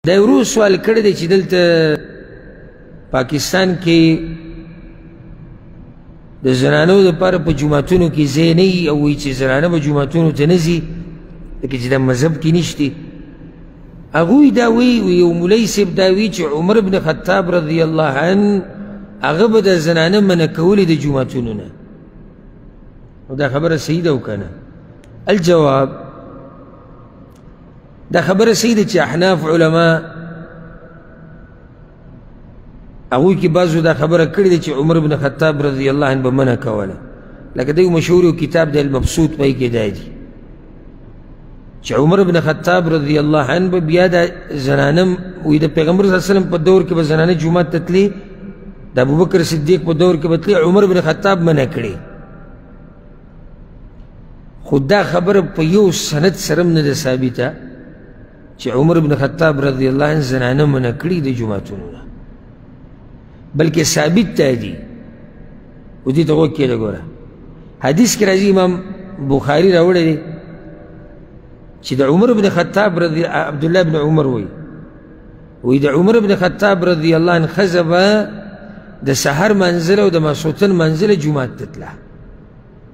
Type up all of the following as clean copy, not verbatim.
دا ورو سوال کړی دی چې دلته پاکستان کې د زنانو دپاره په جوماتونو کې ځای نه وي او وایي چې زنانه به جوماتونو ته نه ځي لکه چې دا مذهب کې نشتې. هغوی دا وایي یو مولوي صاحب دا وایي چې عمر بن خطاب رضی الله عنه هغه به د زنانه منع کولې د جوماتونو نه. نو دا خبره صحیح ده او که نه؟ الجواب دا خبره صحیح ده چې احناف علما هغوی کې بعضو دا خبره کړې ده چې عمر بن خطاب رضی الله عنه به منع کوله. لکه د یو مشهور یو کتاب دی المبسوط په کې دا دي چې عمر بن خطاب رضی الله عنه به بیا د زنانه وایي د پیغمبر صلی الله علیه وسلم په دور کې به زنانه جومات ته تلې، د ابوبکر صدیق په دور کې به تلې، عمر بن خطاب منع کړې. خو دا خبره په یو سند سره هم نه ده ثابته چې عمر بن خطاب رضی الله عنه زنانه منع کړي د جوماتونو نه، بلکې ثابت ته دي. و دې ته غوږ کېږده ګوره، حدیث کې راځي امام بخاري راوړی دی چې د عمر بن خطاب عبدالله بن عمر وایي د عمر بن خطاب رضی الله عنه ښځه به د سحر منزله او د ماسخوتن منزله جومات ته تله،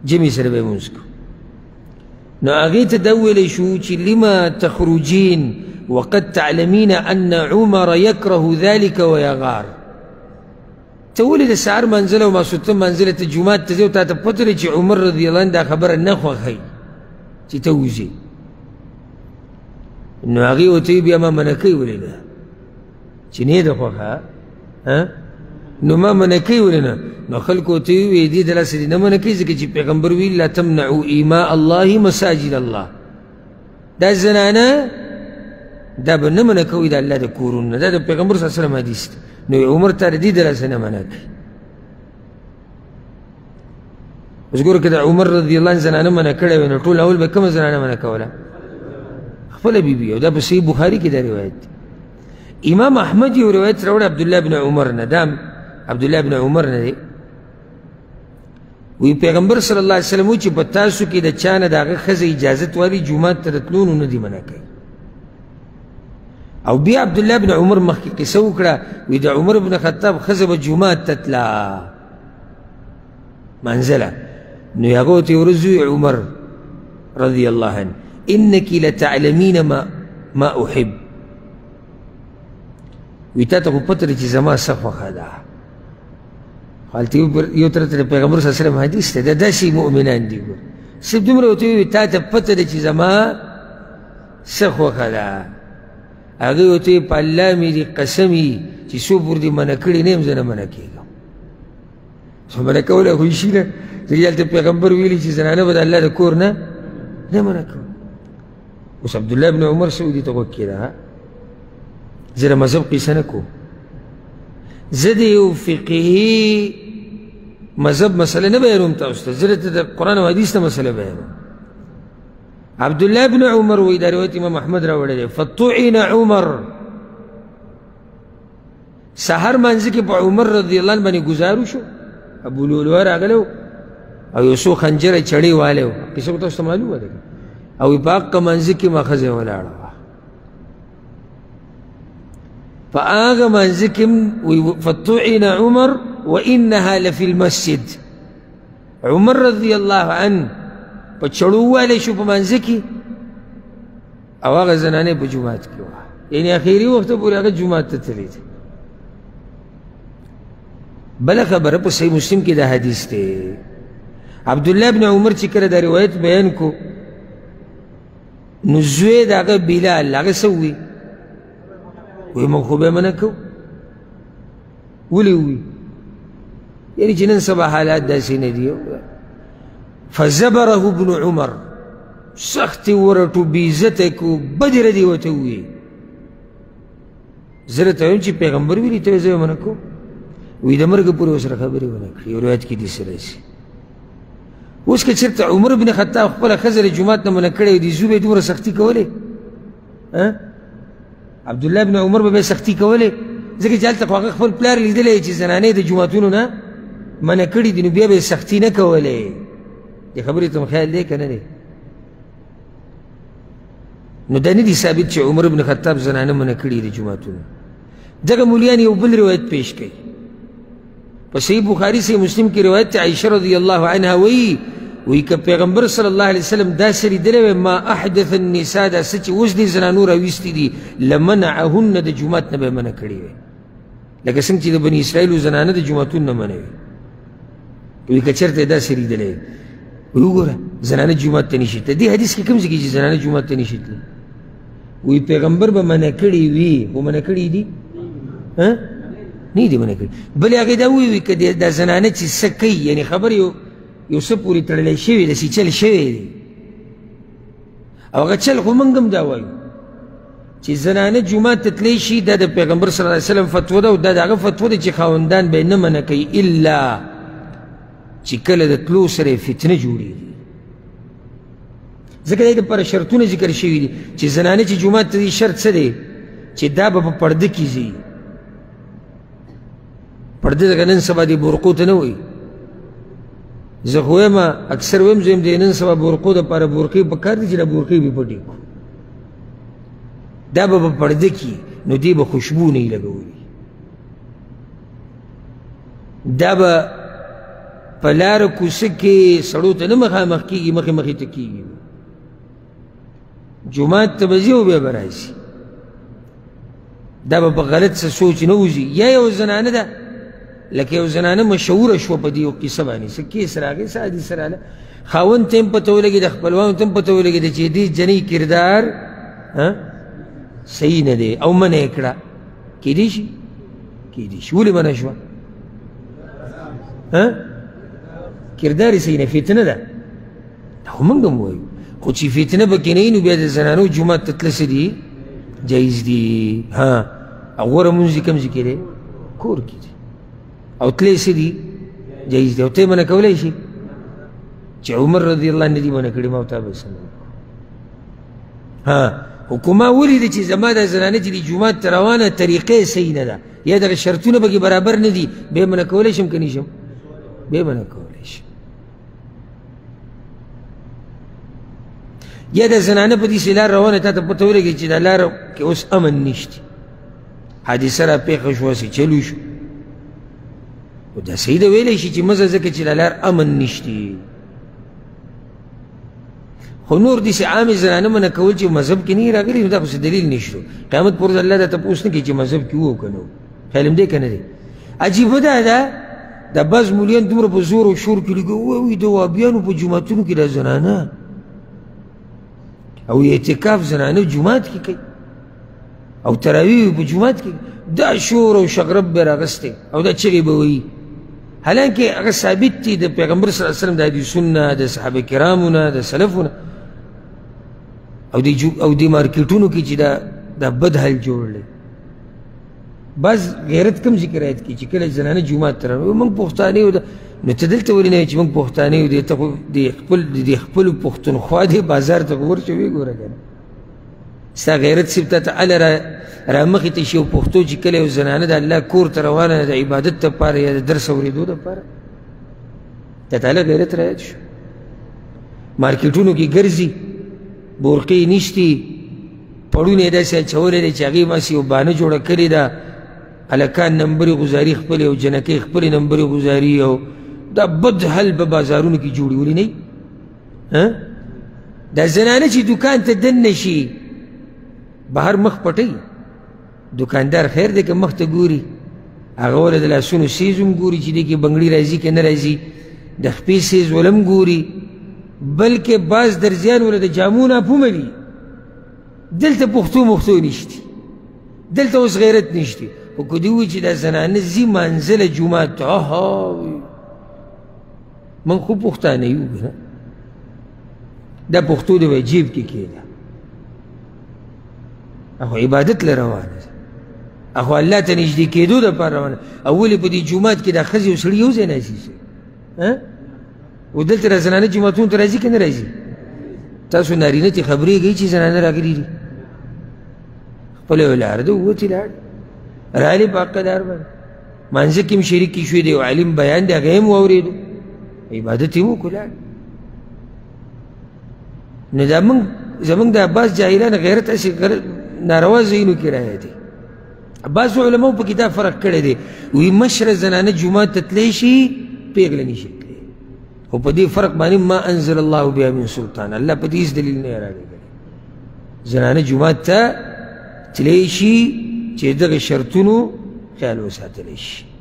جمعې سره به یې لمونځ کو. نو هغې ته دا وویلی شو چې لما تخرجین وقد تعلمین ان عمر یکره ذلك ویغار. ته ولې د سحر منزله او ماسخوتن منزله ته جومات ته ځې او تا ته پته لري چې عمر رضی الله عنه دا خبره نه خوښوي چې ته وځې. نو هغې ورته ویي بیا ما منع کوي ولې نه چې نه یې ده خوښه؟ نو ما منع کوي ولې نه؟ نو خلکو ورته ویي دې دلاسې دې نه منع کوي ځکه چې پیغمبر ویل لا تمنعوا ایماء الله مساجد الله. دا زنانه دا به نه منع کوي د الله د کورونه، دا د پیغمبر صلی الله علیه وسلم حدیث دی. نو عمر ته د دې دلاسې نه منع کوي. اوس ګوره که د عمر رضی الله عنه زنانه منع کړی وی نو ټول اول به کومه زنانه منع کوله؟ خپله بیبي. او دا په صحیح بخاري کې دا روایت دی. امام احمد یو روایت راوړی عبدالله بن عمر نه، دا عبدالله بن عمر نه دی. وی پیغمبر صلی الله علیه وسلم چې په تاسو کې د چا نه د هغه ښځه اجازت والی جومات ته د تلو نو نه دي منع کوي. او بیا عبدالله بن عمر مخکې قصه وکړه، وی د عمر بن خطاب ښځه به جومات ته تله منزله. نو هغه ورته ورځ وی عمر رضی الله عنه انك لتعلمين ما احب. وی تا ته خو پته ده چې زما څه خوښه ده. هلته یو طرف ته د پیغمبر صلی الله علیه وسلم حدیث دی، دا داسې مؤمنان دي. ګور صرف دومره ورته ویي تا ته پته ده چې زما څه خوښه ده. هغې ورته ویي په الله مې دې قسم وي چې څو پورې دې منع کړي نه یم زه نه منع کېږم. خو منع کولی خو شي نه، ځکه هلته پیغمبر ویلي چې زنانه به د الله د کور نه منع کوي. اوس عبدالله بن عمر څه دې ته غوږ کېږده، زه د مذهب قیسه نه کوم، زه د یو فقهي مذهب مسله نه بیانوم تاسو ته، زه د قرآن او حدیث نه مسله بیانوم. عبدالله بن عمر وایي دا روایت امام احمد راوړی دی فطعن عمر. سحر منځ کې په عمر رضی الله عنه باندې ګزار وشو، ابو لؤلؤه راغلی او یو څو خنجره چړې والی و، قصه خو تاسو ته معلومه ده. او په هغه منځ کې ما ښځه ولاړه وه، په هغه منځ کې فطعن عمر وانها لفي المسجد. عمر رضی الله عنه په چړو والی شو په منځ کې او هغه زنانې په جومات کې وه، یعنې اخري وخت پورې هغه جومات ته تللی دی. بله خبره په صحیح مسلم کې دا حدیث دی. عبدالله بن عمر چې کله دا روایت بیان کو نو زوی د هغه بلال هغه څه ووي؟ وی موږ خو به یې منع کوو. ولې ووي؟ یعنې چې نن سبا حالات داسې نه دي. فزبره ابن عمر، سخت یې ورټو بېعزته کړو، بدې ردې ورته وویې. زه درته وایم چې پیغمبر ویلي ته زه به منع کوم. وی د مرګه پورې ورسره خبرې ونه کړي. یو روایت کې داسې راځي. اوس که چېرته عمر بن خطاب خپله ښځه د جومات نه منع کړی وي، دې زوی به یې دومره سختي کولی؟ عبدالله بن عمر به سختي کولې؟ ځکه چې هلته خو هغه خپل پلار لیدلی چې زنانې د جوماتونو نه منع کړي دي، نو بیا به یې سختي نه کولې. دې خبرې ته مو خیال دی که نه دی؟ نو دا نه دي ثابت چې عمر بن خطاب زنانه منع کړي د جوماتونو. دغه مولیان یو بل روایت پیش کوي په صحیح بخاري صحیح مسلم کې روایت ته عائشه رضی الله عنها وی که پیغمبر صلی الله علیه وسلم دا څه لیدلی وی ما احدث النساء دا څه چې اوس دې زنانو راویستي دي لمنعهن د جومات نه به یې منع کړي وی لکه څنګه چې د بني اسرائیلو زنانه د جوماتونو نه منع وي. وی که چېرته یې داسې لیدلی وی وګوره زنانه جومات ته نشي تللی. دې حدیث کې کوم ځای کې چې زنانه جومات ته نشي تللی وی پیغمبر به منع کړي وي خو منع کړي دي نه دي منع کړي. بلې هغې دا وویل که دا زنانه چې څه کوي یعنې خبر یو څه پورې تړلی شوی داسې چل شوی دی او هغه چل خو موږ هم دا وایو چې زنانه جومات ته تللی شي دا د پیغمبر صلی الله علیه وسلم فتوا ده او دا د هغه فتوا ده چې خاوندان به یې نه منع کوي الا چې کله د تلو سره یې فتنه جوړېږي. ځکه د دې دپاره شرطونه ذکر شوي دي چې زنانه چې جومات ته ځي شرط څه دی چې دا به په پرده کې ځي. پرده ځکه نن سبا دې برقو ته نه وایي. زه خو وایم اکثر وایم زه یم د نن سبا برقو دپاره برقې په کار دي چې دا برقې به پټې کړو. دا به په پرده کې نو دې به خوشبو نه یې لګولي. دا به په لاره کوڅه کې سړو ته نه مخامخ کېږي مخې مخې ته کېږي. جومات ته به ځي او بیا به راشي. دا به په غلط څه سوچ نه وځي. یا یو زنانه ده لکه یو زنانه مشهوره شوه په دې یو قصه باندې څه کیس راغی څه حدیث راغله خاوند ته هم پته ولګېده د خپلوانو ته هم پته ولګېده چې دې جنۍ کردار صحیح نه دی او منع یې کړه. کیدی شي کیدی شي ولې منع شوه کردار یې صحیح نه فتنه ده خو موږ هم وایو خو چې فتنه پکې نه وي نو بیا د زنانو جومات ته تله څه دي جایز دي. او غوره مونځ دي کوم ځای کې دی کور کې دی او تللی څه دي جایز دی او ته یې منع کولی شي چې عمر رضی الله عنه دې منع کړي ما او تا به څه خو که ما ولیده چې زما دا زنانه چې دي جومات ته روانه طریقه یې صحیح نه ده یا دغه شرطونه پکې برابر نه دي بیا یې منع کولی شم که نه شم بیا یې منع کولی شم. یا د زنانه په داسې لار روانه تا ته پته ولګي چې دا لاره کې اوس امن نشته حادثه را پېښه شوه هسې چلو شو او دا صحیح ده ویلی شي چې مزه ځکه چې دا لار امن نشته. خو نور داسې عامې زنانه منع کول چې مذهب کې نه راغلي نو دا خو څه دلیل نشته. قیامت پر ورځ الله دا تپوس نه کوي چې مذهب کې وو که نه وو. خیال هم دی که نه دی. عجیبه دا ده دا بعض مولیان دومره په زور او شور کې لګي وایي د وهابیانو په جوماتونو کې دا زنانه او اعتکاف زنانه جومات کې کوي او تراویح په جومات کې دا شور او شغرب به راغستی او دا چغې به وایي حالانکه هغه ثابت دي د پیغمبر صلی الله علیه وسلم د حدیثونو نه د صحابه کرامو نه د سلفو نه او د مارکیټونو کې چې دا بد حال جوړلی. بعض غیرت کم ذکر آیت کې چې کله زنانه جومات ته راغلي موږ پښتانه یو نو ته دلته ولې نه چې موږ پښتانه یو ته خو د خپلو پښتونخوا دی بازار ته خو ورشه ویې ګوره که نه ستا غیرت صرف تا ته هله رامخې ته شي او پښتو چې کله یو زنانه د الله کور ته روانه د عبادت دپاره یا د درس اورېدو دپاره تا ته هله غیرت رایت شو. مارکیټونو کې ګرځي بورقې نشتي پړونه یې داسې اچولی دی چې هغې ماسې یو بانه جوړه کړې ده هلکان نمبرې غزاري خپلې او جنکۍ خپلې نمبرې غزاري او دا بد حل به بازارونو کې جوړي ولې نه دا زنانه چې دوکان ته دننه شي بهر مخ پټوي دوکاندار خیر دی که مخ ته ګوري هغه وله د لاسونو سیز هم ګوري چې دې کې بنګړي راځي که نه راځي د خپې سیز وله هم ګوري بلکې بعض درزیان وله د جامو ناپومه دي. دلته پښتو مختو نشتی دلته اوس غیرت نشتی خو که دې ووایي چې دا زنانه ځي مانځله جومات ته من خو پښتانه یو که نه دا پښتو د به جیب کې کېده اخو عبادت له روانه ده اخو الله ته نږدې کېدو دپاره روانه او ولې په دې جومات کې دا ښځې او سړي یو ځای ناستي شي او دلته را زنانه جوماتونو ته راځي که نه راځي تاسو نارینه تې خبرېږئ چې زنانه راغلي دي خپله یو لاره ده ووتې لاړ رالې په حقه دار باندې مانځه کې هم شریکې شوې د یو عالم بیان دی هغه یې هم واورېدو عبادت یې وکړو لاړ. نو دا موږ زمونږ د عباس جاهلان غیرت هسې ناروا ځایونو کې راایتې بعضو علماو په کې دا فرق کړی دی وایي مشره زنانه جومات ته تلی شي پیغله نشي تلی خو په دې فرق باندې ما انزل الله بها من سلطان الله په دې هېڅ دلیل نه یې رالیږلی زنانه جومات ته تلی شي چې دغه شرطونو خیال وساتلی شي